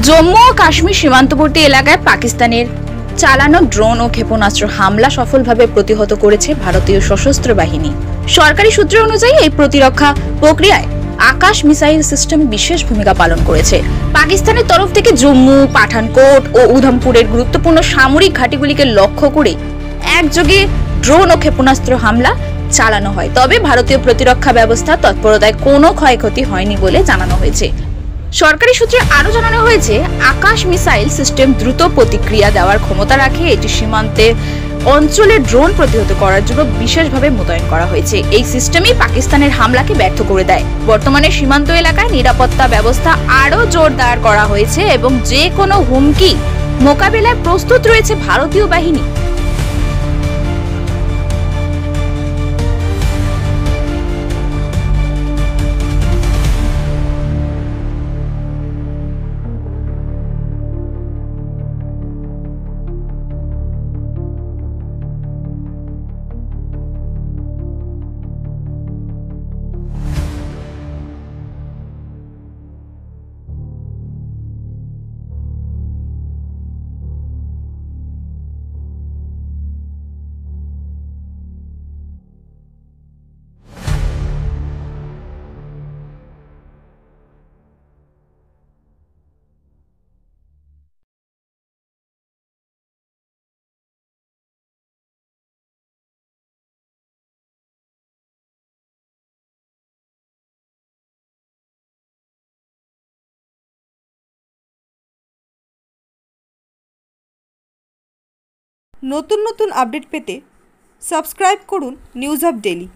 জম্মু ও কাশ্মীর সীমান্তবর্তী এলাকায় পাকিস্তানের চালানো ড্রোন ও ক্ষেপণাস্ত্র হামলা সফলভাবে প্রতিহত করেছে ভারতীয় সশস্ত্র বাহিনী। সরকারি সূত্র অনুযায়ী এই প্রতিরক্ষা প্রক্রিয়ায় আকাশ মিসাইল সিস্টেম বিশেষ ভূমিকা পালন করেছে। পাকিস্তানের তরফ থেকে জম্মু, পাঠানকোট ও উধমপুরের গুরুত্বপূর্ণ সামরিক ঘাঁটিগুলিকে লক্ষ্য করে একযোগে ড্রোন ও ক্ষেপণাস্ত্র হামলা চালানো হয়। তবে ভারতীয় প্রতিরক্ষা ব্যবস্থা তৎপরতায় কোনো ক্ষয়ক্ষতি হয়নি বলে জানানো হয়েছে। সরকারি সূত্রে আরো জানানো হয়েছে, আকাশ মিসাইল সিস্টেম দ্রুত প্রতিক্রিয়া দেওয়ার ক্ষমতা রাখে। এটি সীমান্তের অঞ্চলে ড্রোন প্রতিহত করার জন্য বিশেষভাবে মোতায়েন করা হয়েছে। এই সিস্টেমই পাকিস্তানের হামলাকে ব্যর্থ করে দেয়। বর্তমানে সীমান্ত এলাকায় নিরাপত্তা ব্যবস্থা আরো জোরদার করা হয়েছে এবং যে কোনো হুমকি মোকাবিলায় প্রস্তুত রয়েছে ভারতীয় বাহিনী। নতুন নতুন আপডেট পেতে সাবস্ক্রাইব করুন নিউজ আপ ডেইলি।